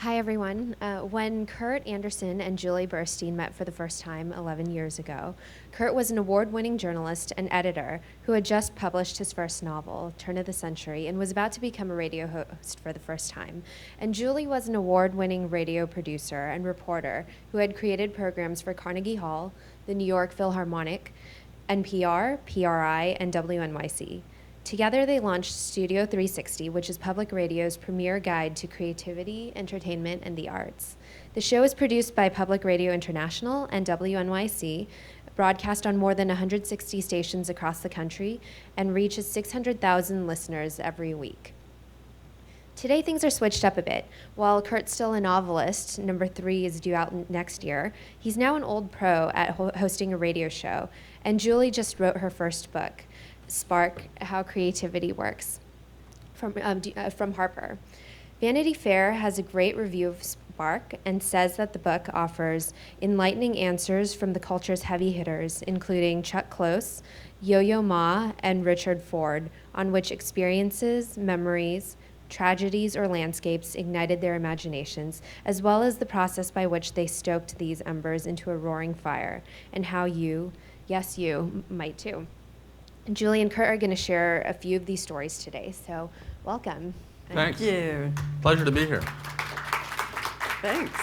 Hi, everyone. When Kurt Andersen and Julie Burstein met for the first time 11 years ago, Kurt was an award-winning journalist and editor who had just published his first novel, Turn of the Century, and was about to become a radio host for the first time. And Julie was an award-winning radio producer and reporter who had created programs for Carnegie Hall, the New York Philharmonic, NPR, PRI, and WNYC. Together, they launched Studio 360, which is public radio's premier guide to creativity, entertainment, and the arts. The show is produced by Public Radio International and WNYC, broadcast on more than 160 stations across the country, and reaches 600,000 listeners every week. Today, things are switched up a bit. While Kurt's still a novelist, number 3 is due out next year, he's now an old pro at hosting a radio show, and Julie just wrote her first book, Spark, How Creativity Works, from Harper. Vanity Fair has a great review of Spark and says that the book offers enlightening answers from the culture's heavy hitters, including Chuck Close, Yo-Yo Ma, and Richard Ford, on which experiences, memories, tragedies, or landscapes ignited their imaginations, as well as the process by which they stoked these embers into a roaring fire, and how you, yes you, might too. Julie and Kurt are going to share a few of these stories today, so welcome. Thanks. Thank you. Pleasure to be here. Thanks.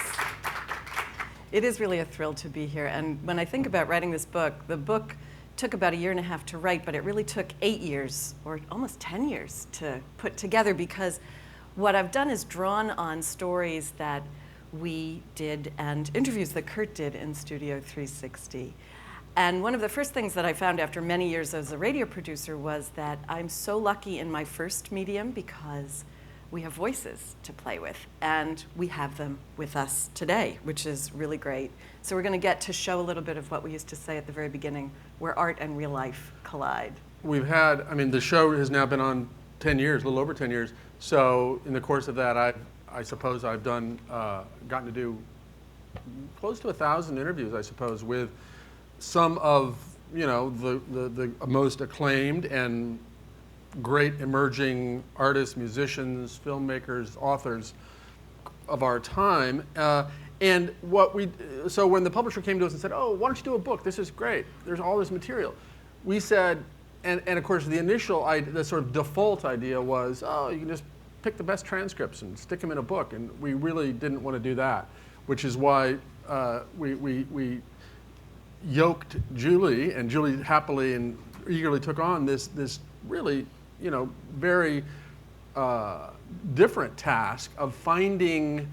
It is really a thrill to be here. And when I think about writing this book, the book took about 1.5 years to write, but it really took 8 years, or almost 10 years, to put together, because what I've done is drawn on stories that we did and interviews that Kurt did in Studio 360. And one of the first things that I found after many years as a radio producer was that I'm so lucky in my first medium because we have voices to play with, and we have them with us today, which is really great. So we're going to get to show a little bit of what we used to say at the very beginning, where art and real life collide. We've had, the show has now been on 10 years, a little over 10 years. So in the course of that, I suppose I've gotten to do close to 1,000 interviews, I suppose, with some of the most acclaimed and great emerging artists, musicians, filmmakers, authors of our time. And so when the publisher came to us and said, "Oh, why don't you do a book? This is great. There's all this material." We said, and of course the the sort of default idea was, "Oh, you can just pick the best transcripts and stick them in a book." And we really didn't want to do that, which is why we yoked Julie, and Julie happily and eagerly took on this really, very different task of finding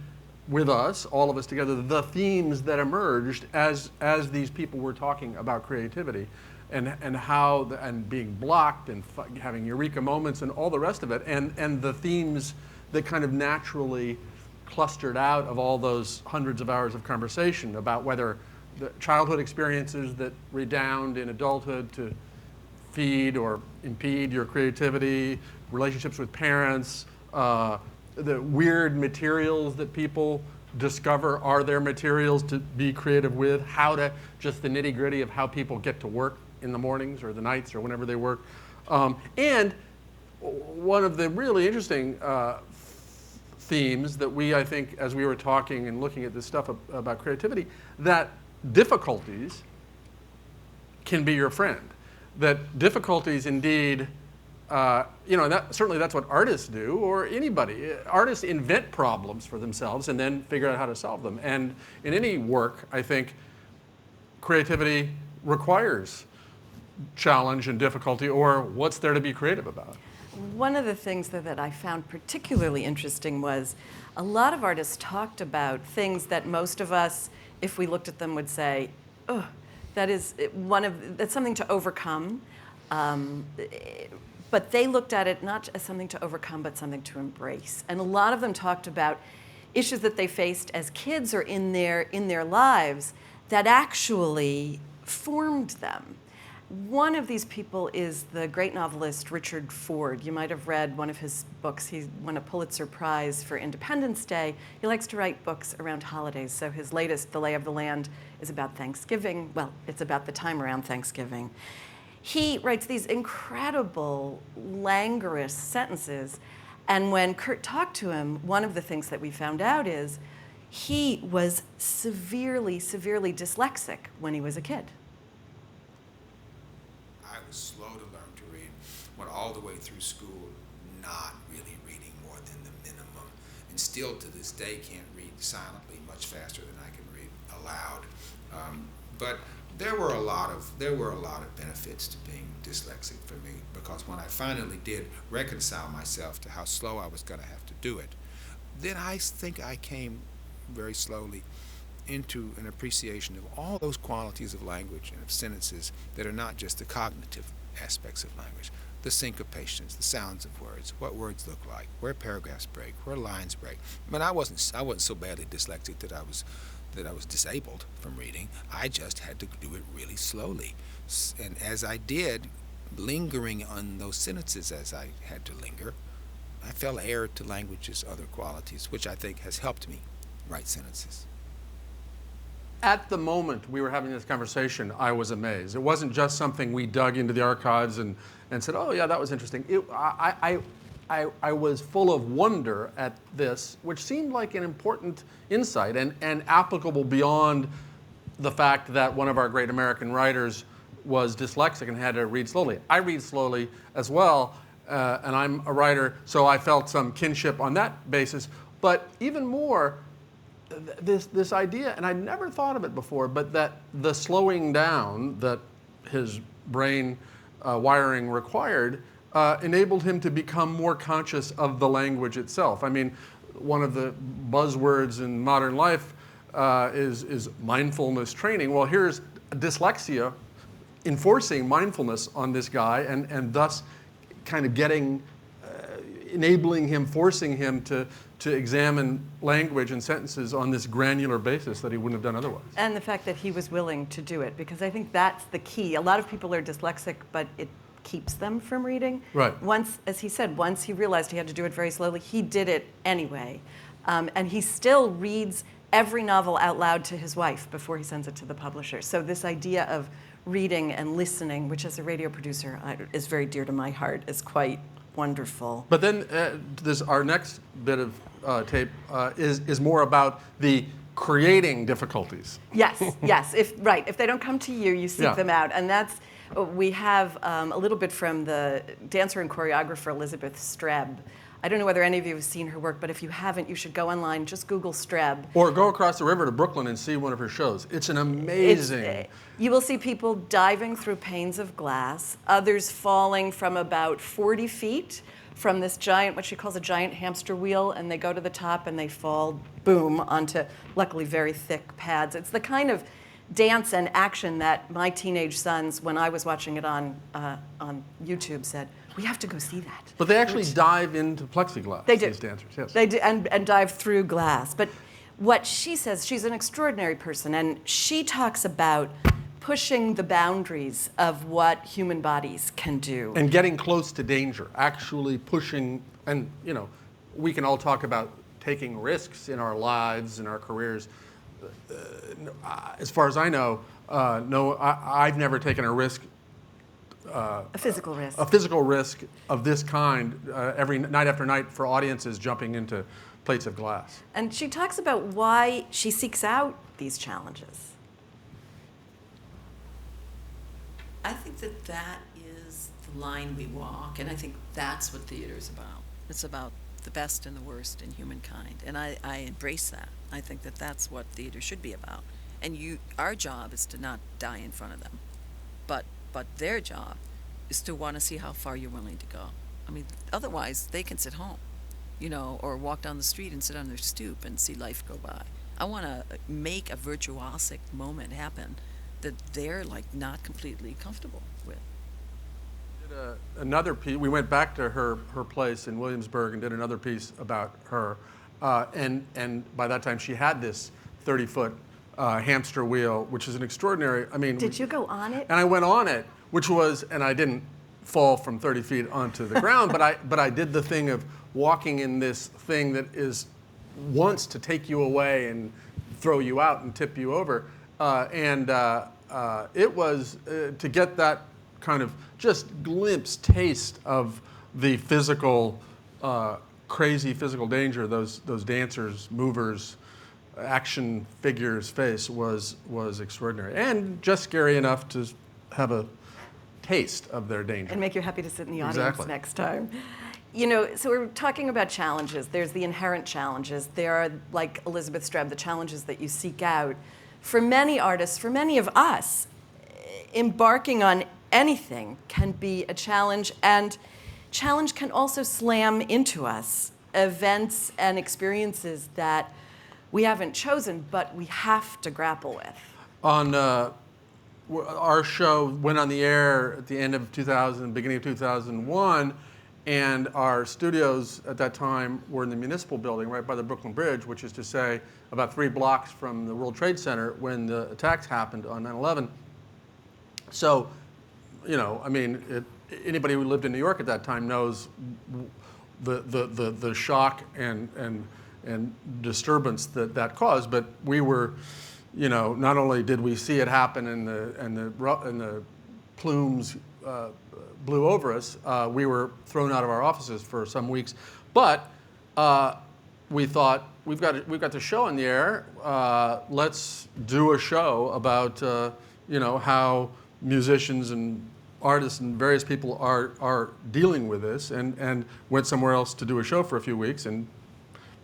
with us, all of us together, the themes that emerged as these people were talking about creativity, and how and being blocked and having eureka moments and all the rest of it, and the themes that kind of naturally clustered out of all those hundreds of hours of conversation about whether the childhood experiences that redound in adulthood to feed or impede your creativity, relationships with parents, the weird materials that people discover are their materials to be creative with, just the nitty-gritty of how people get to work in the mornings or the nights or whenever they work. And one of the really interesting themes that I think, as we were talking and looking at this stuff about creativity, that difficulties can be your friend. That difficulties indeed, certainly that's what artists do, or anybody. Artists invent problems for themselves and then figure out how to solve them. And in any work, I think creativity requires challenge and difficulty, or what's there to be creative about? One of the things that I found particularly interesting was a lot of artists talked about things that most of us, if we looked at them, would say, "Oh, that's something to overcome." But they looked at it not as something to overcome, but something to embrace. And a lot of them talked about issues that they faced as kids or in their lives that actually formed them. One of these people is the great novelist Richard Ford. You might have read one of his books. He won a Pulitzer Prize for Independence Day. He likes to write books around holidays. So his latest, The Lay of the Land, is about Thanksgiving. Well, it's about the time around Thanksgiving. He writes these incredible, languorous sentences And when Kurt talked to him, one of the things that we found out is he was severely, severely dyslexic when he was a kid. I was slow to learn to read, went all the way through school not really reading more than the minimum, and still to this day can't read silently much faster than I can read aloud. But there were a lot of benefits to being dyslexic for me, because when I finally did reconcile myself to how slow I was going to have to do it, then I think I came very slowly into an appreciation of all those qualities of language and of sentences that are not just the cognitive aspects of language, the syncopations, the sounds of words, what words look like, where paragraphs break, where lines break. I mean, I wasn't so badly dyslexic that I was disabled from reading. I just had to do it really slowly. And as I did, lingering on those sentences as I had to linger, I fell heir to language's other qualities, which I think has helped me write sentences. At the moment we were having this conversation, I was amazed. It wasn't just something we dug into the archives and said, oh yeah, that was interesting. I was full of wonder at this, which seemed like an important insight and applicable beyond the fact that one of our great American writers was dyslexic and had to read slowly. I read slowly as well, and I'm a writer, so I felt some kinship on that basis. But even more, this idea, and I'd never thought of it before, but that the slowing down that his brain wiring required enabled him to become more conscious of the language itself. I mean, one of the buzzwords in modern life is mindfulness training. Well, here's dyslexia enforcing mindfulness on this guy, and thus kind of getting, enabling him, forcing him to examine language and sentences on this granular basis that he wouldn't have done otherwise. And the fact that he was willing to do it, because I think that's the key. A lot of people are dyslexic, but it keeps them from reading. Right. Once, as he said, once he realized he had to do it very slowly, he did it anyway. And he still reads every novel out loud to his wife before he sends it to the publisher. So this idea of reading and listening, which as a radio producer is very dear to my heart, is quite wonderful. But then our next bit of tape is more about the creating difficulties. Yes, yes. If they don't come to you, you seek Yeah. them out. And that's, we have a little bit from the dancer and choreographer Elizabeth Streb. I don't know whether any of you have seen her work, but if you haven't, you should go online, just Google Streb. Or go across the river to Brooklyn and see one of her shows. It's an amazing... You will see people diving through panes of glass, others falling from about 40 feet from this giant, what she calls a giant hamster wheel, and they go to the top and they fall, boom, onto, luckily, very thick pads. It's the kind of dance and action that my teenage sons, when I was watching it on YouTube, said, we have to go see that. But they actually dive into plexiglass, They do. these dancers. Yes. They do, and dive through glass. But what she says, she's an extraordinary person, and she talks about pushing the boundaries of what human bodies can do. And getting close to danger, actually pushing, and we can all talk about taking risks in our lives, in our careers. As far as I know, no, I've never taken a risk. A physical risk. A physical risk of this kind every night after night for audiences jumping into plates of glass. And she talks about why she seeks out these challenges. I think that is the line we walk, and I think that's what theater is about. It's about the best and the worst in humankind, and I embrace that. I think that's what theater should be about. And our job is to not die in front of them, but their job is to want to see how far you're willing to go. I mean, otherwise they can sit home, or walk down the street and sit on their stoop and see life go by. I want to make a virtuosic moment happen that they're not completely comfortable with. Did another piece. We went back to her place in Williamsburg and did another piece about her, and by that time she had this 30-foot hamster wheel, which is an extraordinary. I mean, did you go on it? And I went on it, which was, and I didn't fall from 30 feet onto the ground, but I did the thing of walking in this thing that wants to take you away and throw you out and tip you over. It was to get that kind of just glimpse, taste of the physical crazy physical danger those dancers, movers, action figures face was extraordinary, and just scary enough to have a taste of their danger. And make you happy to sit in the audience Exactly. next time. You know, so we're talking about challenges. There's the inherent challenges. There are, like Elizabeth Streb, the challenges that you seek out. For many artists, for many of us, embarking on anything can be a challenge, and challenge can also slam into us events and experiences that we haven't chosen, but we have to grapple with. On our show went on the air at the end of 2000, beginning of 2001, and our studios at that time were in the municipal building right by the Brooklyn Bridge, which is to say about 3 blocks from the World Trade Center when the attacks happened on 9/11. So, you know, I mean, anybody who lived in New York at that time knows the shock and disturbance that caused. But we were, you know, not only did we see it happen and the plumes blew over us, we were thrown out of our offices for some weeks. But we thought, we've got the show in the air. Let's do a show about you know, how musicians and artists and various people are dealing with this, and went somewhere else to do a show for a few weeks and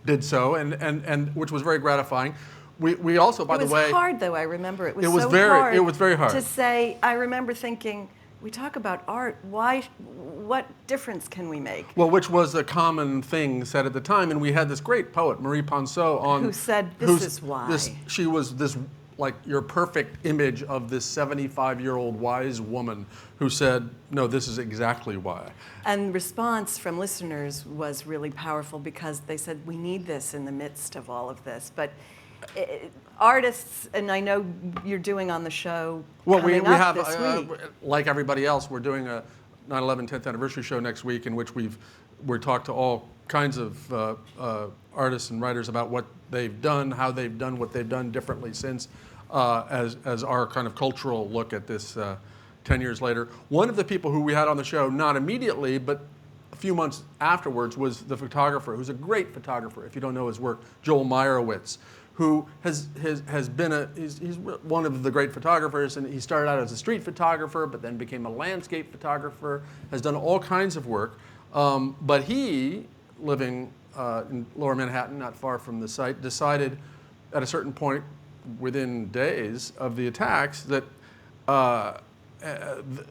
did so, and which was very gratifying. We also, by the way, it was hard though. I remember it was it was so very hard. it was very hard to say. I remember thinking, we talk about art. Why? What difference can we make? Well, which was a common thing said at the time, and we had this great poet, Marie Ponceau, on Who said, "This is why." She was this, like, your perfect image of this 75-year-old wise woman who said, no, this is exactly why. And the response from listeners was really powerful because they said, we need this in the midst of all of this. But artists, and I know you're doing on the show We up have, this week. like everybody else, we're doing a 9/11 10th anniversary show next week in which we're talked to all kinds of artists and writers about what they've done, how they've done what they've done differently since, as our kind of cultural look at this 10 years later. One of the people who we had on the show, not immediately, but a few months afterwards, was the photographer, who's a great photographer, if you don't know his work, Joel Meyerowitz, who has been he's one of the great photographers, and he started out as a street photographer, but then became a landscape photographer, has done all kinds of work. But he, living in Lower Manhattan, not far from the site, decided at a certain point within days of the attacks that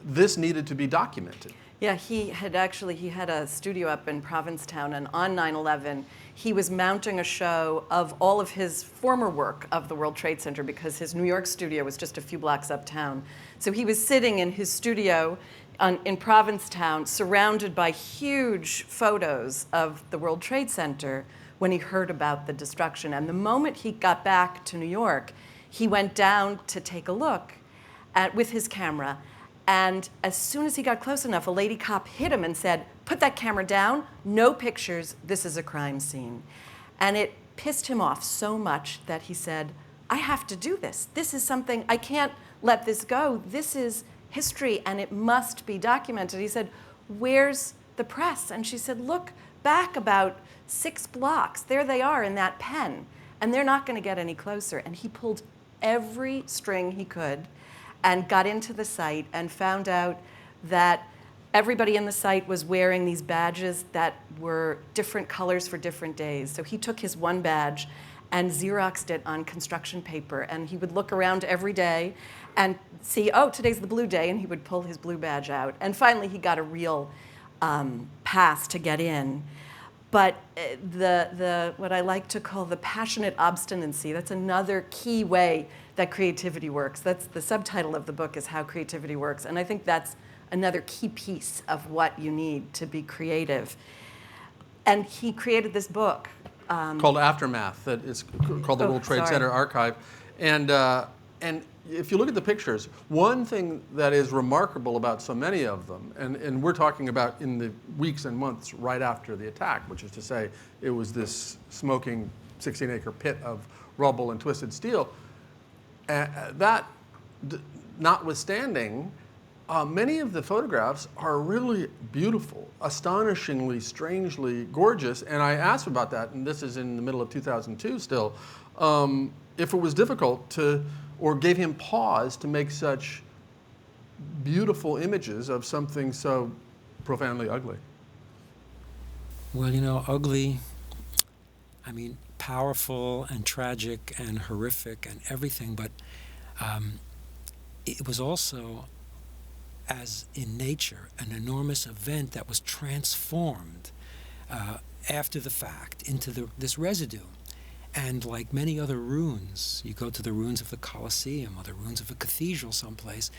this needed to be documented. Yeah, he had a studio up in Provincetown, and on 9/11, he was mounting a show of all of his former work of the World Trade Center because his New York studio was just a few blocks uptown. So he was sitting in his studio in Provincetown, surrounded by huge photos of the World Trade Center when he heard about the destruction. And the moment he got back to New York, he went down to take a look with his camera. And as soon as he got close enough, a lady cop hit him and said, "Put that camera down, no pictures, this is a crime scene." And it pissed him off so much that he said, "I have to do this. This is something, I can't let this go. This is history and it must be documented." He said, "Where's the press?" And she said, "Look back about 6 blocks. There they are in that pen. And they're not going to get any closer." And he pulled every string he could and got into the site and found out that everybody in the site was wearing these badges that were different colors for different days. So he took his one badge and Xeroxed it on construction paper, and he would look around every day and see, oh, today's the blue day, and he would pull his blue badge out. And finally, he got a real pass to get in. But what I like to call the passionate obstinacy, that's another key way that creativity works. That's the subtitle of the book, is How Creativity Works. And I think that's another key piece of what you need to be creative. And he created this book. Called Aftermath, that is called the World Trade Center Archive. And if you look at the pictures, one thing that is remarkable about so many of them, and we're talking about in the weeks and months right after the attack, which is to say it was this smoking 16-acre pit of rubble and twisted steel, that notwithstanding, Many of the photographs are really beautiful, astonishingly, strangely gorgeous. And I asked about that, and this is in the middle of 2002 still, if it was difficult to, or gave him pause to make such beautiful images of something so profoundly ugly. Well, you know, ugly, I mean, powerful and tragic and horrific and everything, but it was also, as in nature, an enormous event that was transformed after the fact into this residue. And like many other ruins, you go to the ruins of the Colosseum or the ruins of a cathedral someplace,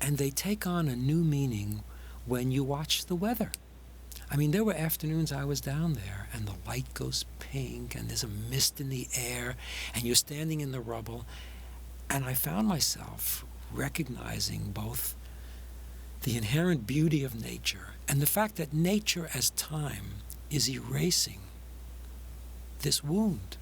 and they take on a new meaning when you watch the weather. I mean, there were afternoons I was down there, and the light goes pink, and there's a mist in the air, and you're standing in the rubble, and I found myself recognizing both the inherent beauty of nature and the fact that nature as time is erasing this wound.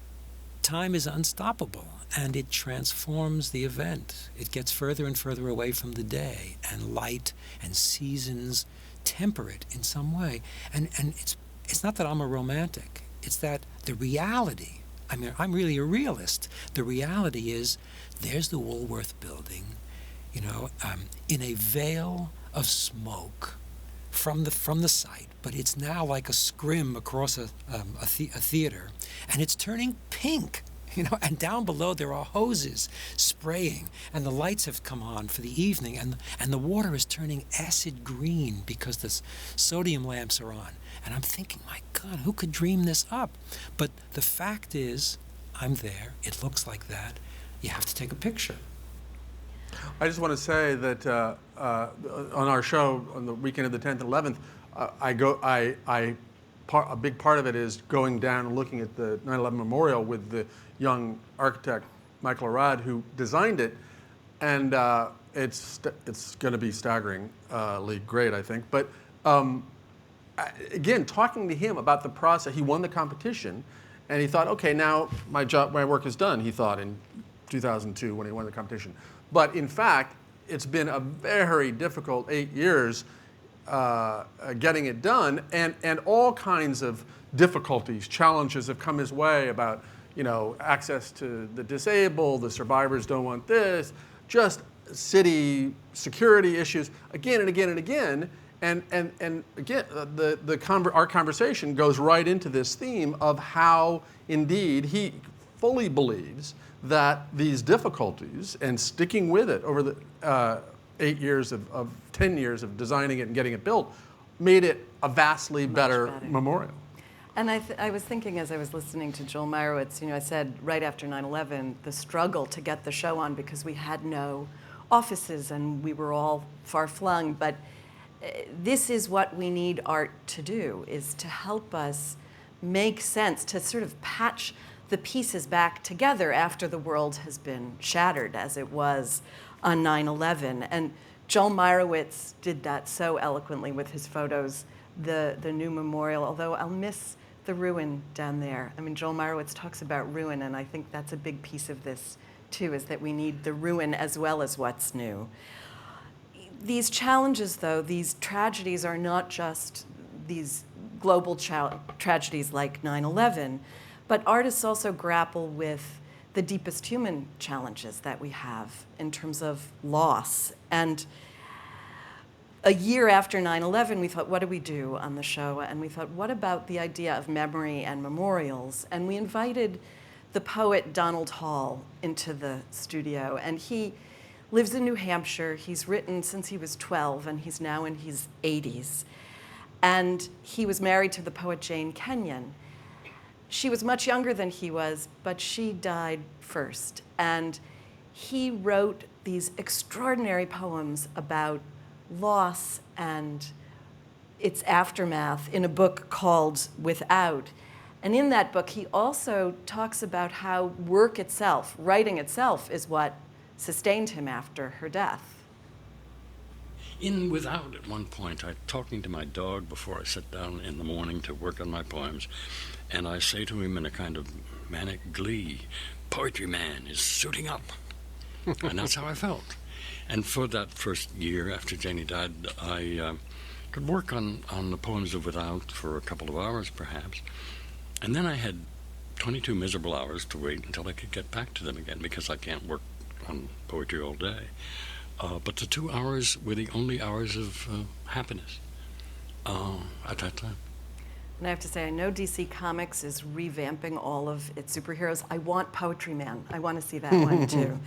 Time is unstoppable, and it transforms the event. It gets further and further away from the day, and light and seasons temper it in some way. And it's not that I'm a romantic. It's that the reality, I mean, I'm really a realist. The reality is there's the Woolworth building, you know, in a veil of smoke from the site, but it's now like a scrim across a theater, and it's turning pink, you know, and down below there are hoses spraying, and the lights have come on for the evening, and the water is turning acid green because the sodium lamps are on. And I'm thinking, my God, who could dream this up? But the fact is, I'm there, it looks like that, you have to take a picture. I just want to say that on our show on the weekend of the 10th and 11th, a big part of it is going down and looking at the 9/11 memorial with the young architect Michael Arad, who designed it, and it's going to be staggeringly great, I think. But again, talking to him about the process, he won the competition, and he thought, okay, now my work is done. He thought in 2002 when he won the competition. But in fact, it's been a very difficult 8 years getting it done, and all kinds of difficulties, challenges have come his way about, you know, access to the disabled, the survivors don't want this, just city security issues again and again and again. And again, our conversation goes right into this theme of how indeed he fully believes that these difficulties and sticking with it over the 10 years of designing it and getting it built made it a vastly better memorial. And I was thinking as I was listening to Joel Meyerowitz, you know, I said right after 9/11, the struggle to get the show on because we had no offices and we were all far-flung, but this is what we need art to do, is to help us make sense, to sort of patch the pieces back together after the world has been shattered as it was on 9/11. And Joel Meyerowitz did that so eloquently with his photos, the new memorial, although I'll miss the ruin down there. I mean, Joel Meyerowitz talks about ruin, and I think that's a big piece of this too, is that we need the ruin as well as what's new. These challenges, though, these tragedies are not just these global tragedies like 9/11, but artists also grapple with the deepest human challenges that we have in terms of loss. And a year after 9/11, we thought, what do we do on the show? And we thought, what about the idea of memory and memorials? And we invited the poet Donald Hall into the studio. And he lives in New Hampshire. He's written since he was 12, and he's now in his 80s. And he was married to the poet Jane Kenyon. She was much younger than he was, but she died first. And he wrote these extraordinary poems about loss and its aftermath in a book called Without. And in that book, he also talks about how work itself, writing itself, is what sustained him after her death. In Without, at one point, I'm talking to my dog before I sit down in the morning to work on my poems, and I say to him in a kind of manic glee, "Poetry man is suiting up." And that's how I felt. And for that first year after Janie died, I could work on the poems of Without for a couple of hours, perhaps. And then I had 22 miserable hours to wait until I could get back to them again, because I can't work on poetry all day. But the 2 hours were the only hours of happiness at that time. And I have to say, I know DC Comics is revamping all of its superheroes. I want Poetry Man. I want to see that one too.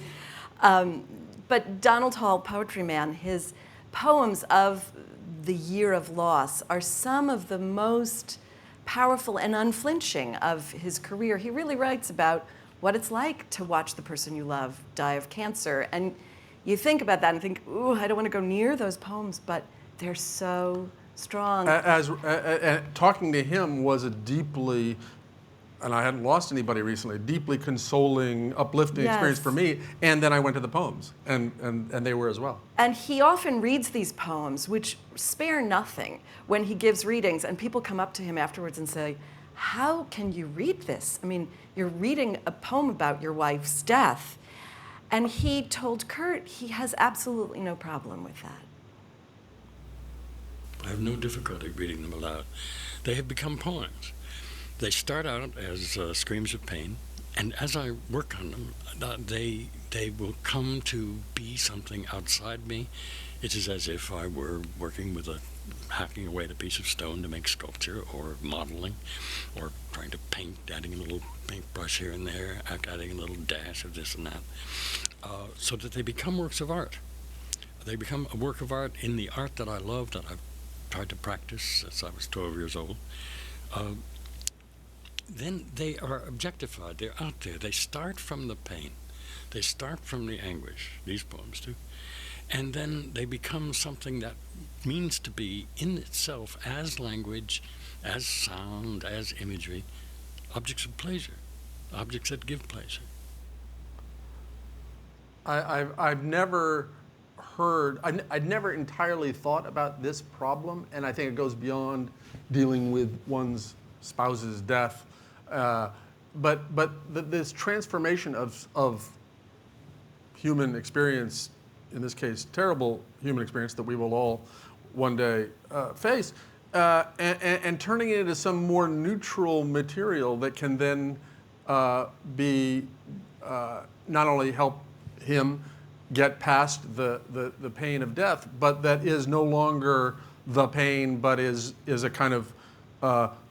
But Donald Hall, Poetry Man, his poems of the year of loss are some of the most powerful and unflinching of his career. He really writes about what it's like to watch the person you love die of cancer. And you think about that and think, ooh, I don't want to go near those poems, but they're so strong. Talking to him was a deeply, and I hadn't lost anybody recently, deeply consoling, uplifting experience for me. And then I went to the poems, and they were as well. And he often reads these poems, which spare nothing, when he gives readings, and people come up to him afterwards and say, how can you read this? I mean, you're reading a poem about your wife's death. And he told Kurt he has absolutely no problem with that. I have no difficulty reading them aloud. They have become poems. They start out as screams of pain, and as I work on them, they will come to be something outside me. It is as if I were working with hacking away at a piece of stone to make sculpture, or modeling, or trying to paint, adding a little paintbrush here and there, adding a little dash of this and that, so that they become works of art. They become a work of art in the art that I love, that I've tried to practice since I was 12 years old. Then they are objectified. They're out there. They start from the pain. They start from the anguish, these poems do. And then they become something that means to be in itself, as language, as sound, as imagery, objects of pleasure, objects that give pleasure. I've never heard, I'd never entirely thought about this problem, and I think it goes beyond dealing with one's spouse's death. But this transformation of human experience, in this case, terrible human experience that we will all one day face, and turning it into some more neutral material that can then be not only help him get past the pain of death, but that is no longer the pain, but is a kind of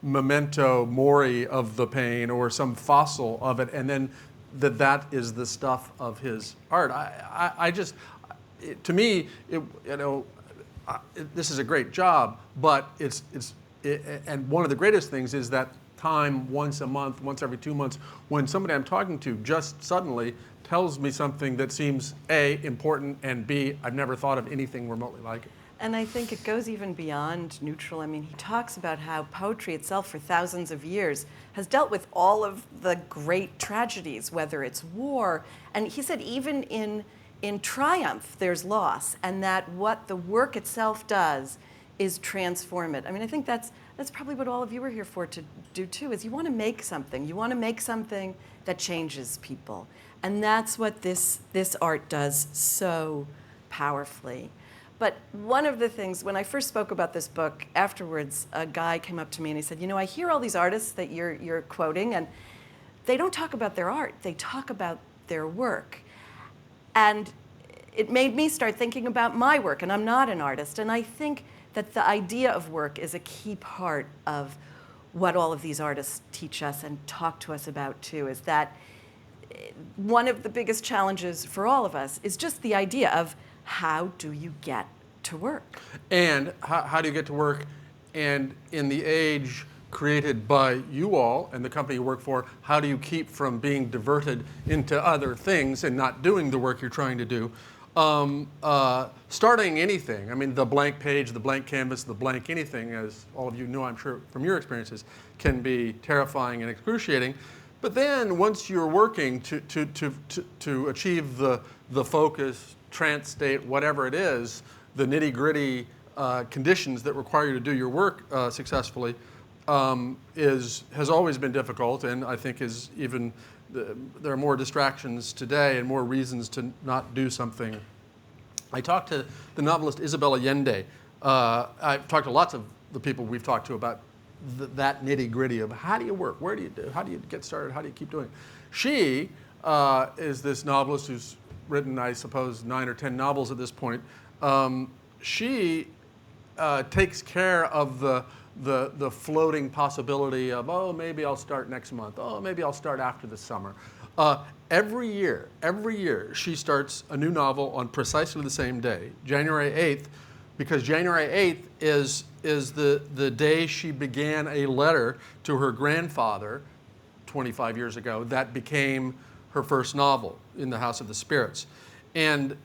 memento mori of the pain, or some fossil of it, and then that is the stuff of his art. To me, this is a great job, but and one of the greatest things is that time once a month, once every 2 months, when somebody I'm talking to just suddenly tells me something that seems A, important, and B, I've never thought of anything remotely like it. And I think it goes even beyond neutral. I mean, he talks about how poetry itself for thousands of years has dealt with all of the great tragedies, whether it's war. And he said even in triumph, there's loss, and that what the work itself does is transform it. I mean, I think that's probably what all of you are here for to do too, is you want to make something. You want to make something that changes people. And that's what this art does so powerfully. But one of the things, when I first spoke about this book, afterwards, a guy came up to me and he said, I hear all these artists that you're quoting, and they don't talk about their art, they talk about their work. And it made me start thinking about my work, and I'm not an artist. And I think that the idea of work is a key part of what all of these artists teach us and talk to us about too, is that one of the biggest challenges for all of us is just the idea of how do you get to work? And how do you get to work? And in the age created by you all and the company you work for, how do you keep from being diverted into other things and not doing the work you're trying to do? Starting anything, I mean, the blank page, the blank canvas, the blank anything, as all of you know, I'm sure from your experiences, can be terrifying and excruciating. But then once you're working to achieve the focus, trance state, whatever it is, the nitty-gritty conditions that require you to do your work successfully, has always been difficult, and I think is even, there are more distractions today and more reasons to not do something I talked to the novelist Isabel Allende. I've talked to lots of the people we've talked to about that nitty-gritty of how do you work, where do you do, how do you get started, how do you keep doing it. She is this novelist who's written, I suppose, 9 or 10 novels at this point. She takes care of the floating possibility of, oh, maybe I'll start next month. Oh, maybe I'll start after the summer. Every year, she starts a new novel on precisely the same day, January 8th, because January 8th is the day she began a letter to her grandfather 25 years ago that became her first novel, In the House of the Spirits. And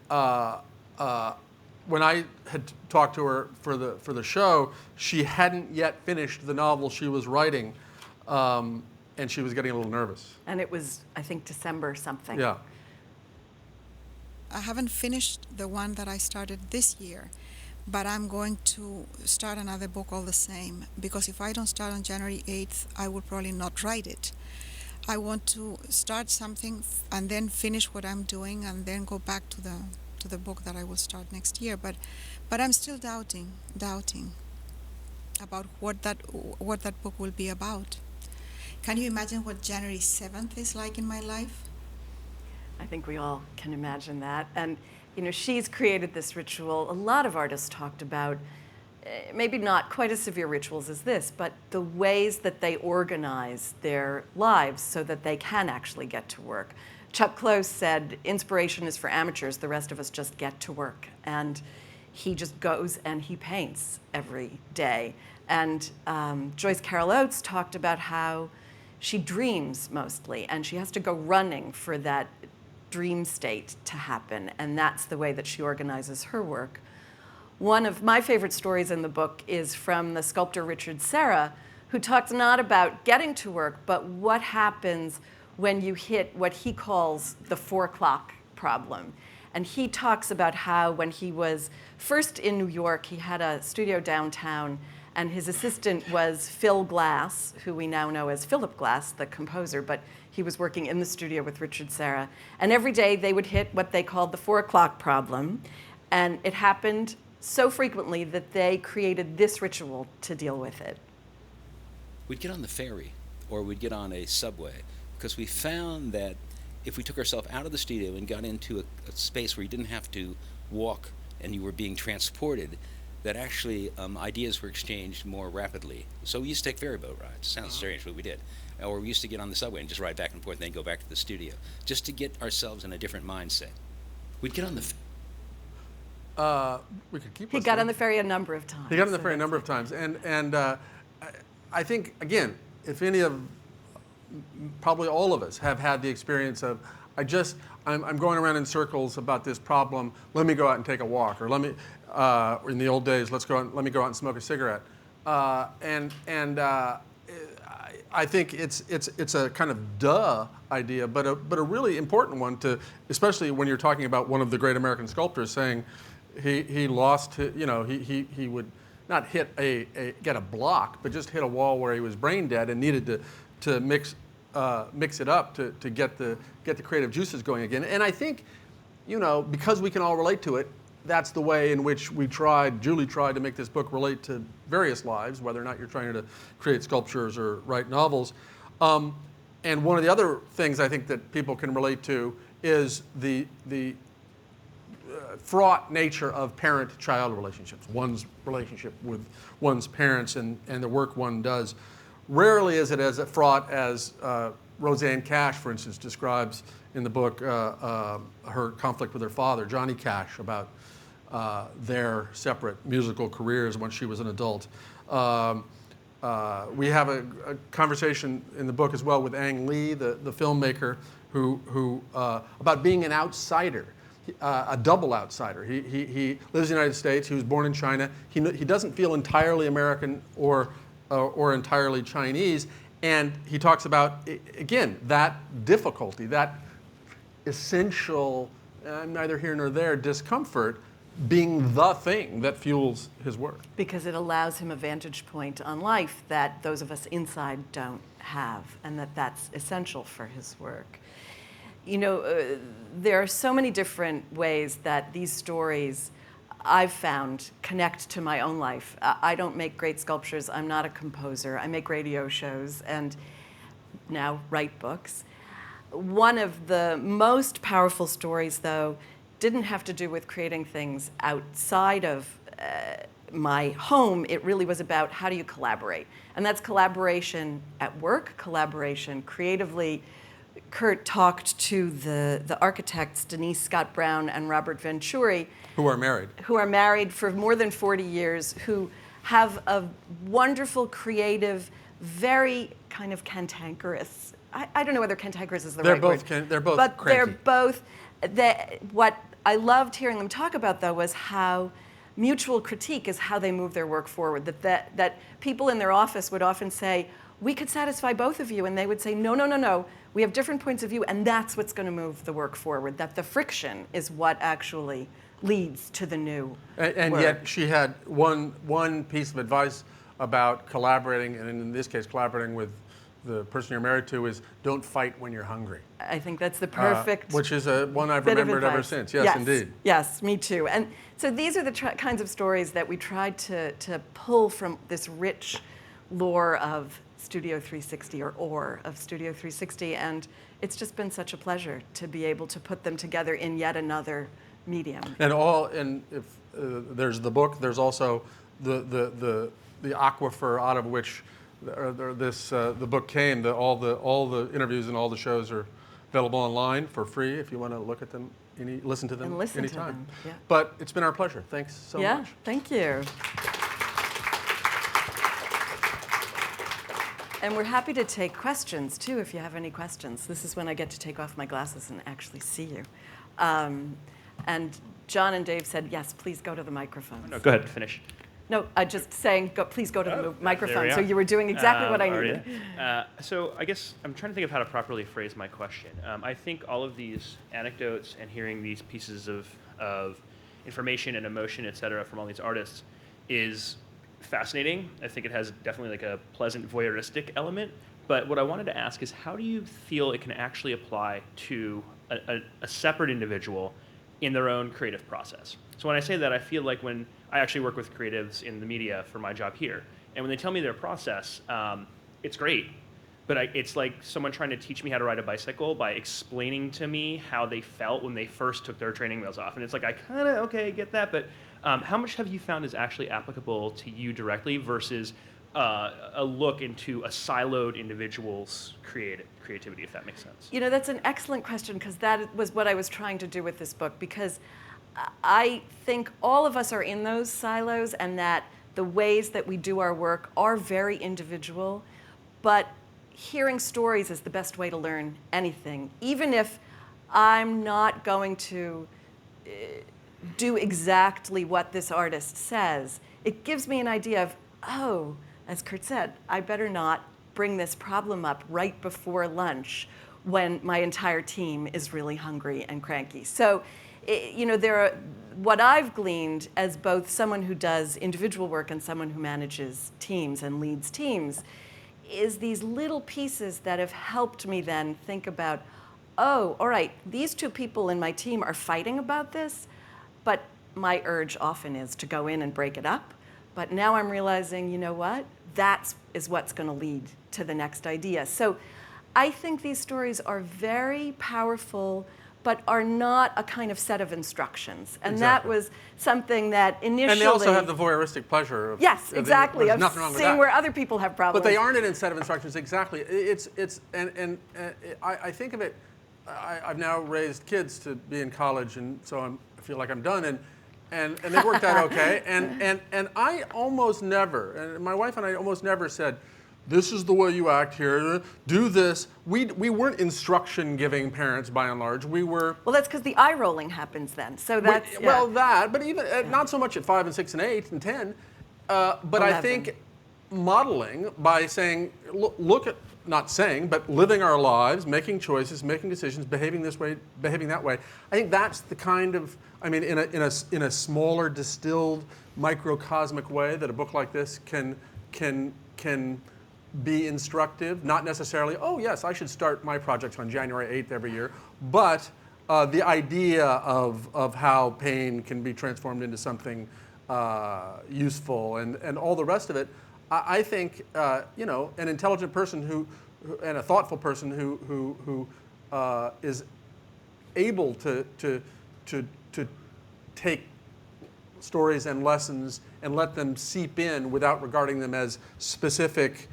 when I had talked to her for the show, she hadn't yet finished the novel she was writing, and she was getting a little nervous. And it was, I think, December something. Yeah. I haven't finished the one that I started this year, but I'm going to start another book all the same, because if I don't start on January 8th, I will probably not write it. I want to start something and then finish what I'm doing and then go back to the book that I will start next year. But I'm still doubting about what that book will be about. Can you imagine what January 7th is like in my life? I think we all can imagine that. And, she's created this ritual. A lot of artists talked about, maybe not quite as severe rituals as this, but the ways that they organize their lives so that they can actually get to work. Chuck Close said, inspiration is for amateurs, the rest of us just get to work. And he just goes and he paints every day. And Joyce Carol Oates talked about how she dreams mostly, and she has to go running for that dream state to happen, and that's the way that she organizes her work. One of my favorite stories in the book is from the sculptor Richard Serra, who talks not about getting to work, but what happens when you hit what he calls the 4 o'clock problem. And he talks about how when he was first in New York, he had a studio downtown, and his assistant was Phil Glass, who we now know as Philip Glass, the composer, but he was working in the studio with Richard Serra. And every day they would hit what they called the 4 o'clock problem. And it happened so frequently that they created this ritual to deal with it. We'd get on the ferry or we'd get on a subway, because we found that if we took ourselves out of the studio and got into a space where you didn't have to walk and you were being transported, that actually ideas were exchanged more rapidly. So we used to take ferry boat rides. Sounds strange, but we did. Or we used to get on the subway and just ride back and forth and then go back to the studio, just to get ourselves in a different mindset. We'd get on the We could keep He got on the ferry a number of times. He got on the ferry a number of times. And I think, again, if any of, probably all of us have had the experience of, I'm going around in circles about this problem, let me go out and take a walk, or let me, in the old days, let me go out and smoke a cigarette. I think it's a kind of duh idea, but a really important one to, especially when you're talking about one of the great American sculptors saying he lost, he would not get a block, but just hit a wall where he was brain dead and needed to mix it up to get the creative juices going again. And I think, because we can all relate to it, that's the way in which Julie tried to make this book relate to various lives, whether or not you're trying to create sculptures or write novels. And one of the other things I think that people can relate to is the fraught nature of parent-child relationships, one's relationship with one's parents and the work one does. Rarely is it as fraught as Rosanne Cash, for instance, describes in the book her conflict with her father, Johnny Cash, about their separate musical careers when she was an adult. We have a conversation in the book as well with Ang Lee, the filmmaker, who about being an outsider, a double outsider. He lives in the United States. He was born in China. He doesn't feel entirely American or entirely Chinese, and he talks about, again, that difficulty, that essential, neither here nor there, discomfort being the thing that fuels his work. Because it allows him a vantage point on life that those of us inside don't have, and that's essential for his work. there are so many different ways that these stories I've found connect to my own life. I don't make great sculptures. I'm not a composer. I make radio shows and now write books. One of the most powerful stories, though, didn't have to do with creating things outside of my home. It really was about how do you collaborate. And that's collaboration at work, collaboration creatively. Kurt talked to the architects, Denise Scott Brown and Robert Venturi. Who are married. Who are married for more than 40 years, who have a wonderful, creative, very kind of cantankerous, I don't know whether cantankerous is the right word. They're both but cranky. They're both, what I loved hearing them talk about, though, was how mutual critique is how they move their work forward. That people in their office would often say, we could satisfy both of you, and they would say, no, no, no, no. We have different points of view, and that's what's going to move the work forward, that the friction is what actually leads to the new And work. yet she had one piece of advice about collaborating, and in this case, collaborating with the person you're married to, is don't fight when you're hungry. I think that's the perfect which is one I've bit of remembered ever advice. since. Yes, indeed. Yes, me too. And so these are the kinds of stories that we tried to pull from this rich lore of Studio 360 or of Studio 360, and it's just been such a pleasure to be able to put them together in yet another medium. And if there's the book, there's also the aquifer out of which the book came. All the interviews and all the shows are available online for free if you want to look at them, listen to them And listen to anytime. them, yeah. But it's been our pleasure. Thanks so much. Yeah, thank you. And we're happy to take questions, too, if you have any questions. This is when I get to take off my glasses and actually see you. And John and Dave said, yes, please go to the microphone. No, go ahead, finish. No, I just saying, please go to the There microphone. we So are. you were doing exactly what I Are needed. you? So I guess I'm trying to think of how to properly phrase my question. I think all of these anecdotes and hearing these pieces of information and emotion, et cetera, from all these artists is fascinating. I think it has definitely like a pleasant voyeuristic element. But what I wanted to ask is, how do you feel it can actually apply to a separate individual in their own creative process? So when I say that, I feel like when I actually work with creatives in the media for my job here, and when they tell me their process, it's great. But it's like someone trying to teach me how to ride a bicycle by explaining to me how they felt when they first took their training wheels off. And it's like, I kind of, okay, get that, but how much have you found is actually applicable to you directly versus a look into a siloed individual's creativity, if that makes sense? You know, that's an excellent question, because that was what I was trying to do with this book, because I think all of us are in those silos, and that the ways that we do our work are very individual, but hearing stories is the best way to learn anything. Even if I'm not going to do exactly what this artist says, it gives me an idea of, oh, as Kurt said, I better not bring this problem up right before lunch when my entire team is really hungry and cranky. So, you know, what I've gleaned as both someone who does individual work and someone who manages teams and leads teams is these little pieces that have helped me then think about, oh, all right, these two people in my team are fighting about this, but my urge often is to go in and break it up. But now I'm realizing, you know what? That is what's going to lead to the next idea. So I think these stories are very powerful, but are not a kind of set of instructions. And Exactly. that was something that initially... And they also have the voyeuristic pleasure of... Yes, exactly. There's Of nothing wrong with seeing that. where other people have problems. But they aren't in a set of instructions, exactly. I think of it, I've now raised kids to be in college, and so I feel like I'm done, and they worked out okay. And I almost never, and my wife and I almost never said, this is the way you act here, do this. We weren't instruction-giving parents, by and large. We were... Well, that's because the eye rolling happens then. So that's... yeah. Well, that, but even not so much at 5 and 6 and 8 and 10. But 11. I think modeling by saying, look at, not saying, but living our lives, making choices, making decisions, behaving this way, behaving that way. I think that's the kind of, I mean, in a smaller, distilled, microcosmic way that a book like this can be instructive, not necessarily, oh yes, I should start my projects on January 8th every year, but the idea of how pain can be transformed into something useful and all the rest of it. I think an intelligent person and a thoughtful person who is able to take stories and lessons and let them seep in without regarding them as specific,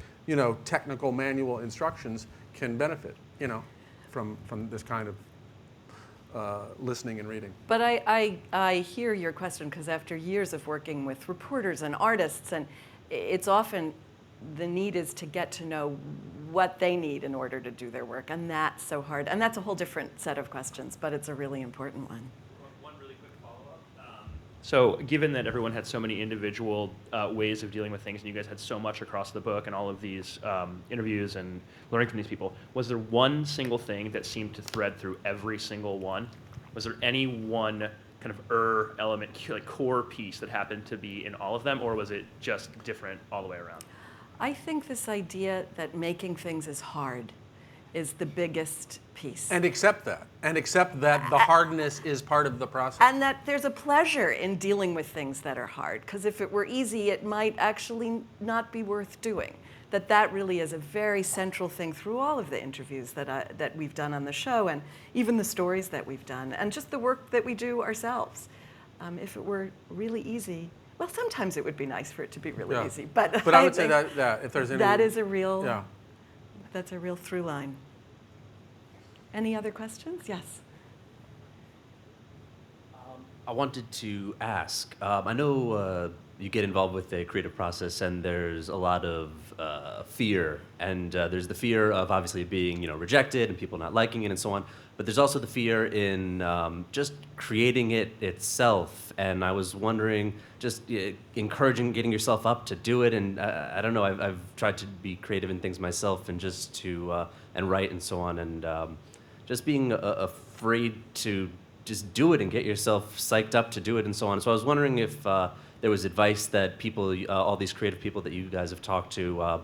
technical manual instructions can benefit, from this kind of listening and reading. But I hear your question, because after years of working with reporters and artists, and it's often the need is to get to know what they need in order to do their work, and that's so hard. And that's a whole different set of questions, but it's a really important one. One really quick follow-up. So given that everyone had so many individual ways of dealing with things, and you guys had so much across the book and all of these interviews and learning from these people, was there one single thing that seemed to thread through every single one? Was there any one kind of element, like core piece that happened to be in all of them, or was it just different all the way around? I think this idea that making things is hard is the biggest piece. And accept that. And accept that the hardness is part of the process. And that there's a pleasure in dealing with things that are hard, because if it were easy, it might actually not be worth doing. That really is a very central thing through all of the interviews that we've done on the show, and even the stories that we've done, and just the work that we do ourselves. If it were really easy, well, sometimes it would be nice for it to be really easy. But I would say that if there's any... That is a real... That's a real through line. Any other questions? Yes. I wanted to ask, I know you get involved with the creative process and there's a lot of fear, and there's the fear of obviously being rejected and people not liking it and so on, but there's also the fear in just creating it itself. And I was wondering, just encouraging getting yourself up to do it, and I don't know, I've tried to be creative in things myself and just to and write and so on, and just being afraid to just do it and get yourself psyched up to do it and so on. So I was wondering if there was advice that people, all these creative people that you guys have talked to,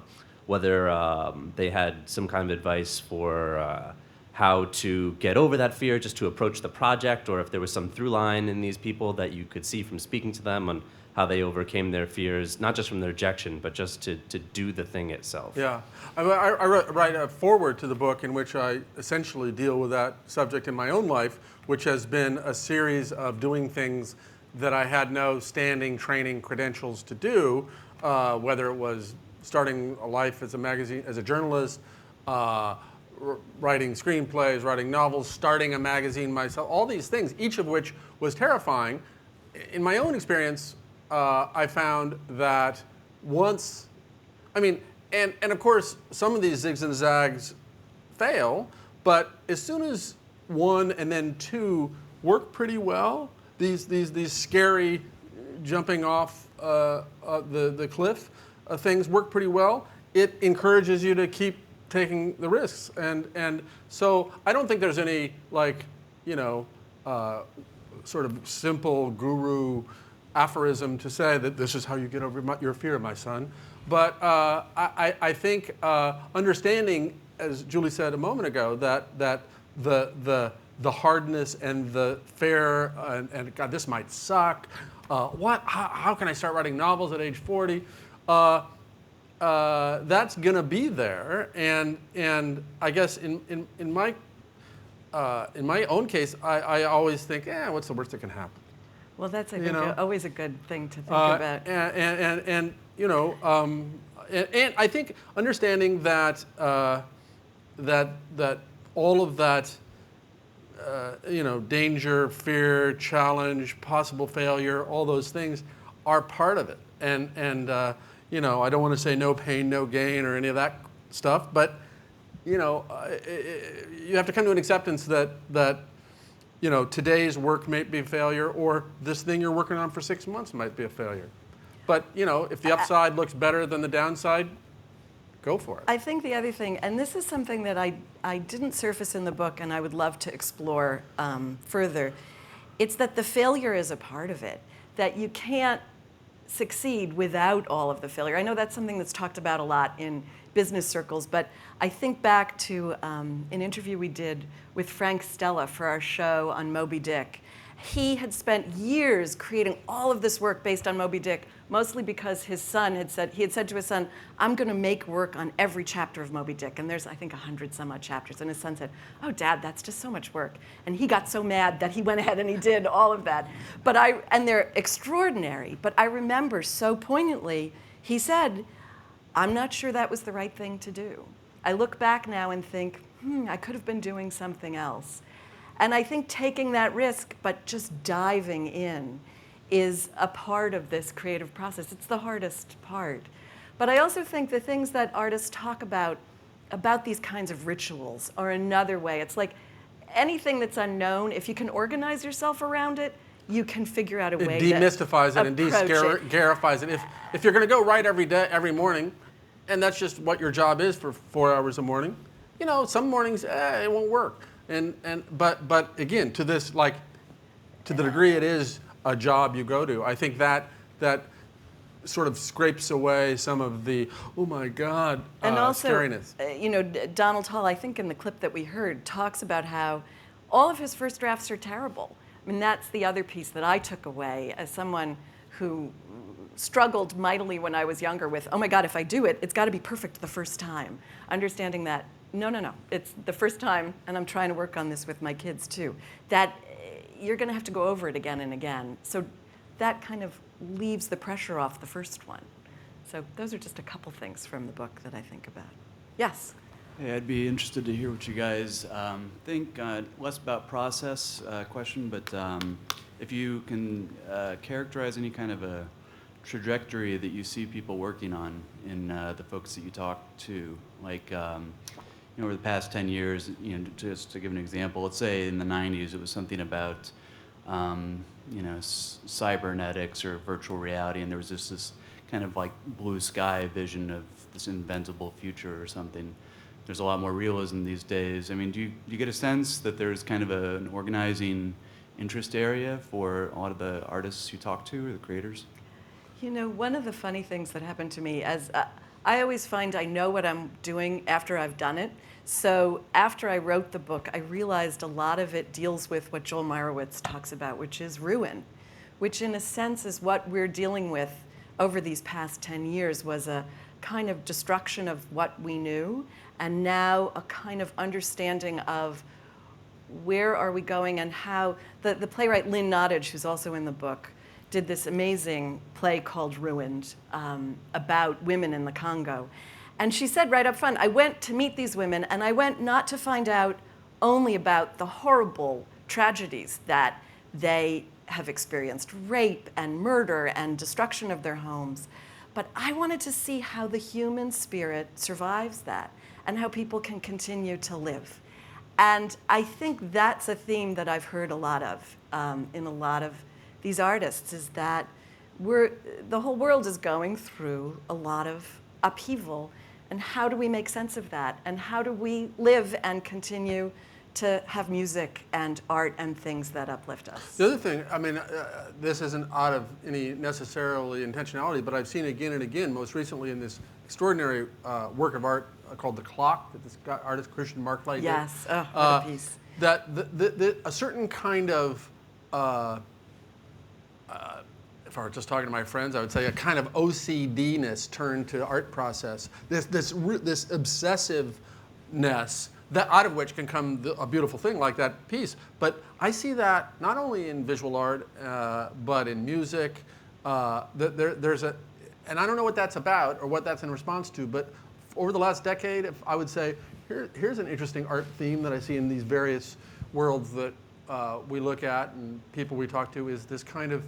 whether they had some kind of advice for how to get over that fear, just to approach the project, or if there was some through line in these people that you could see from speaking to them on how they overcame their fears, not just from the rejection, but just to do the thing itself. Yeah, I write a foreword to the book in which I essentially deal with that subject in my own life, which has been a series of doing things that I had no standing training credentials to do, whether it was starting a life as a journalist, writing screenplays, writing novels, starting a magazine myself, all these things, each of which was terrifying. In my own experience, I found that once, and of course, some of these zigs and zags fail, but as soon as one and then two work pretty well, these scary jumping off the cliff things work pretty well, it encourages you to keep taking the risks. And so I don't think there's any sort of simple guru aphorism to say that this is how you get over your fear, my son. But I think understanding, as Julie said a moment ago, that the hardness and the fear and God, this might suck. How can I start writing novels at age 40? That's gonna be there, and I guess in my own case, I always think, what's the worst that can happen? Well, that's always a good thing to think about. And I think understanding that that all of that danger, fear, challenge, possible failure, all those things are part of it. And I don't want to say no pain, no gain, or any of that stuff, but you have to come to an acceptance that today's work may be a failure, or this thing you're working on for 6 months might be a failure. But if the upside looks better than the downside, go for it. I think the other thing, and this is something that I didn't surface in the book and I would love to explore further, it's that the failure is a part of it, that you can't succeed without all of the failure. I know that's something that's talked about a lot in business circles, but I think back to an interview we did with Frank Stella for our show on Moby Dick. He had spent years creating all of this work based on Moby Dick, mostly because his son had said to his son, I'm going to make work on every chapter of Moby Dick. And there's, I think, 100 some odd chapters. And his son said, oh, Dad, that's just so much work. And he got so mad that he went ahead and he did all of that. And they're extraordinary. But I remember so poignantly, he said, I'm not sure that was the right thing to do. I look back now and think, I could have been doing something else. And I think taking that risk, but just diving in, is a part of this creative process. It's the hardest part. But I also think the things that artists talk about these kinds of rituals, are another way. It's like anything that's unknown, if you can organize yourself around it, you can figure out a way It demystifies it and de-scarifies it. If you're going to go write every day, every morning, and that's just what your job is for 4 hours a morning, some mornings it won't work. But again, to this, like, to the degree it is a job you go to, I think that sort of scrapes away some of the, oh my God, and also, scariness. Donald Hall, I think in the clip that we heard, talks about how all of his first drafts are terrible. I mean, that's the other piece that I took away as someone who struggled mightily when I was younger with, oh my God, if I do it, it's got to be perfect the first time. Understanding that, no, it's the first time, and I'm trying to work on this with my kids too, that you're going to have to go over it again and again. So that kind of leaves the pressure off the first one. So those are just a couple things from the book that I think about. Yes? Hey, I'd be interested to hear what you guys think, less about process question, but if you can characterize any kind of a trajectory that you see people working on in the folks that you talk to, like over the past 10 years, just to give an example, let's say in the 90s it was something about cybernetics or virtual reality, and there was this kind of like blue sky vision of this inventable future or something. There's a lot more realism these days. I mean, do you get a sense that there's kind of an organizing interest area for a lot of the artists you talk to or the creators? One of the funny things that happened to me, as I always find I know what I'm doing after I've done it. So after I wrote the book, I realized a lot of it deals with what Joel Meyerowitz talks about, which is ruin, which in a sense is what we're dealing with over these past 10 years, was a kind of destruction of what we knew, and now a kind of understanding of where are we going and how. The playwright Lynn Nottage, who's also in the book, did this amazing play called Ruined about women in the Congo. And she said right up front, I went to meet these women, and I went not to find out only about the horrible tragedies that they have experienced, rape and murder and destruction of their homes, but I wanted to see how the human spirit survives that and how people can continue to live. And I think that's a theme that I've heard a lot of in a lot of these artists, is that the whole world is going through a lot of upheaval, and how do we make sense of that? And how do we live and continue to have music and art and things that uplift us? The other thing, I mean, this isn't out of any necessarily intentionality, but I've seen again and again, most recently in this extraordinary work of art called The Clock, that this artist Christian Markley did. Yes, what a piece. That a certain kind of, if I were just talking to my friends, I would say a kind of OCD-ness turned to art process. This obsessiveness, that out of which can come a beautiful thing like that piece. But I see that not only in visual art, but in music. There's a, and I don't know what that's about or what that's in response to, but over the last decade, I would say, here's an interesting art theme that I see in these various worlds that we look at and people we talk to, is this kind of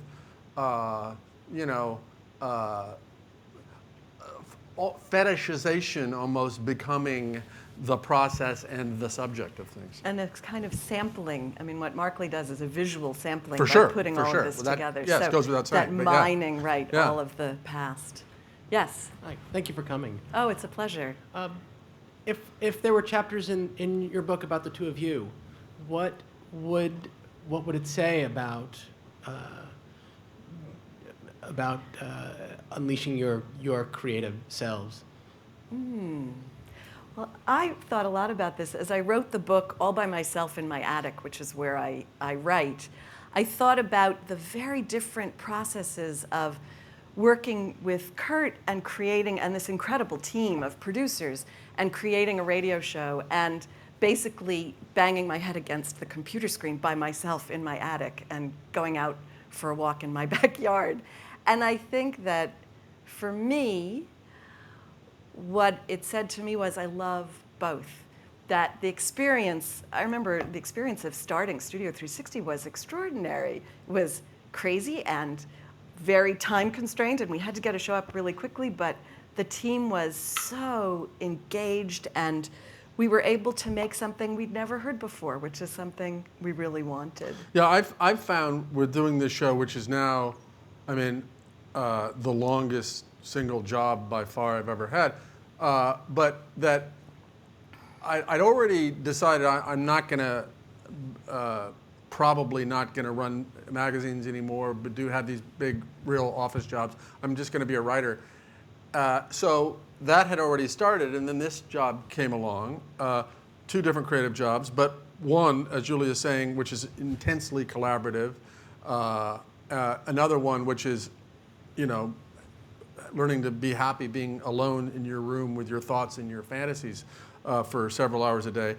fetishization almost becoming the process and the subject of things. And it's kind of sampling. I mean, what Markley does is a visual sampling by putting all of this together. Yes, it goes without saying. That mining, all of the past. Yes? Hi, thank you for coming. Oh, it's a pleasure. If there were chapters in your book about the two of you, what would it say about unleashing your creative selves? Well, I thought a lot about this as I wrote the book all by myself in my attic, which is where I write. I thought about the very different processes of working with Kurt and creating, and this incredible team of producers, and creating a radio show, and basically banging my head against the computer screen by myself in my attic and going out for a walk in my backyard. And I think that for me, what it said to me was I love both. That the experience, I remember the experience of starting Studio 360 was extraordinary. It was crazy and very time constrained, and we had to get a show up really quickly, but the team was so engaged, and we were able to make something we'd never heard before, which is something we really wanted. Yeah, I've found with doing this show, which is now, I mean, the longest single job by far I've ever had, but that I'd already decided I'm not going to, probably not going to run magazines anymore, but do have these big, real office jobs. I'm just going to be a writer. So that had already started, and then this job came along, 2 different creative jobs, but one, as Julie is saying, which is intensely collaborative, another one which is, you know, learning to be happy being alone in your room with your thoughts and your fantasies for several hours a day.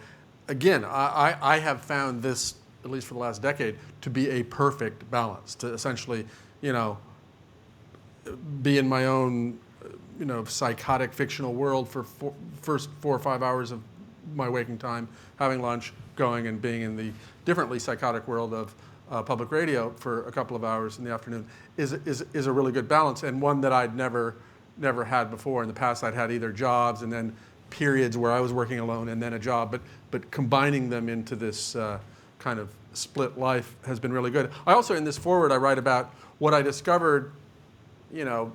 Again, I have found this, at least for the last decade, to be a perfect balance, to essentially, you know, be in my own, you know, psychotic fictional world for first 4 or 5 hours of my waking time, having lunch, going and being in the differently psychotic world of public radio for a couple of hours in the afternoon is a really good balance, and one that I'd never had before. In the past, I'd had either jobs and then periods where I was working alone and then a job, but combining them into this kind of split life has been really good. I also, in this foreword, I write about what I discovered, you know,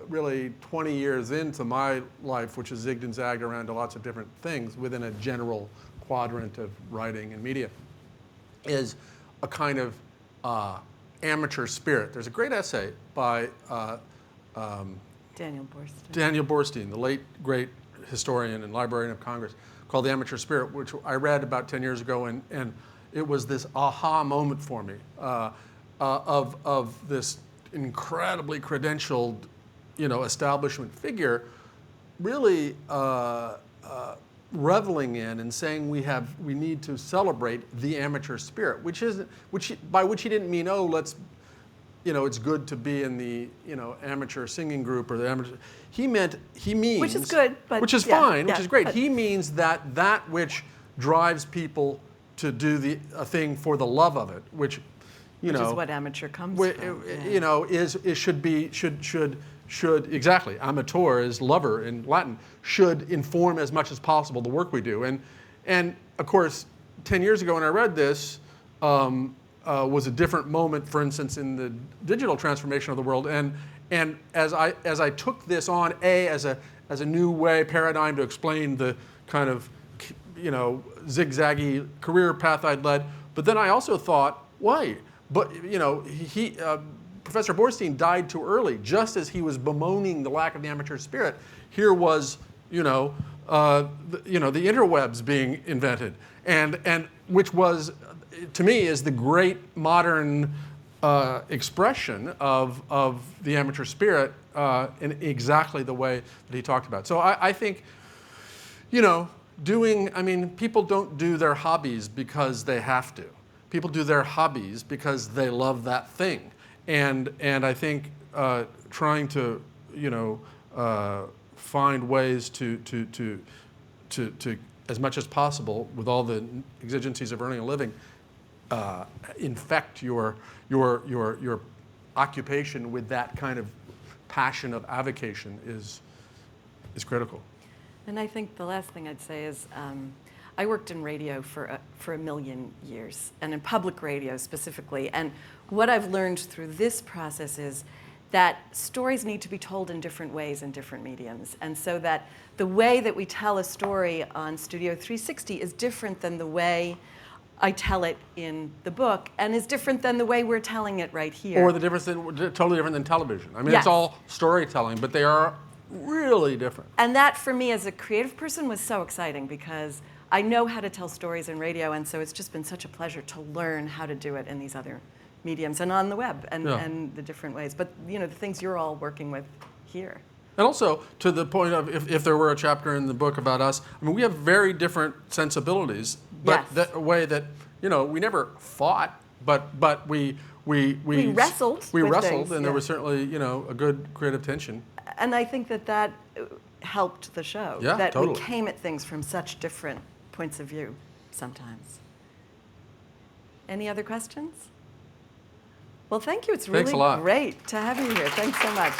really 20 years into my life, which has zigged and zagged around to lots of different things within a general quadrant of writing and media, is a kind of amateur spirit. There's a great essay by Daniel Burstein. Daniel Burstein, the late great historian and librarian of Congress, called The Amateur Spirit, which I read about 10 years ago, and it was this aha moment for me of this incredibly credentialed, you know, establishment figure, really reveling in and saying we need to celebrate the amateur spirit, by which he didn't mean, oh, let's, you know, it's good to be in the, you know, amateur singing group or the amateur. He means, which is good, but which is fine, which is great. He means that which drives people to do a thing for the love of it, which is what amateur comes from. You know, should exactly, amateur is lover in Latin, should inform as much as possible the work we do. And of course, 10 years ago when I read this, was a different moment, for instance, in the digital transformation of the world. And as I took this on, as a new paradigm to explain the kind of, you know, zigzaggy career path I'd led, but then I also thought, why? But, you know, Professor Burstein died too early, just as he was bemoaning the lack of the amateur spirit. Here was, the interwebs being invented, and which was, to me, is the great modern expression of the amateur spirit in exactly the way that he talked about. So I think, people don't do their hobbies because they have to. People do their hobbies because they love that thing. And I think trying to, find ways to as much as possible, with all the exigencies of earning a living, infect your occupation with that kind of passion of avocation is critical. And I think the last thing I'd say is I worked in radio for a million years, and in public radio specifically. And what I've learned through this process is that stories need to be told in different ways in different mediums. And so that the way that we tell a story on Studio 360 is different than the way I tell it in the book, and is different than the way we're telling it right here. Or the difference, totally different than television. I mean, Yes. It's all storytelling, but they are really different. And that, for me, as a creative person, was so exciting because I know how to tell stories in radio, and so it's just been such a pleasure to learn how to do it in these other mediums and on the web and the different ways. But, the things you're all working with here. And also, to the point of if there were a chapter in the book about us, I mean, we have very different sensibilities, but Yes. that a way that, we never fought, but we wrestled We with wrestled, things, and there yeah. was certainly, a good creative tension. And I think that helped the show. Yeah, that totally. we came at things from such different points of view sometimes. Any other questions? Well, thank you. It's Thanks really a lot. great to have you here. Thanks so much.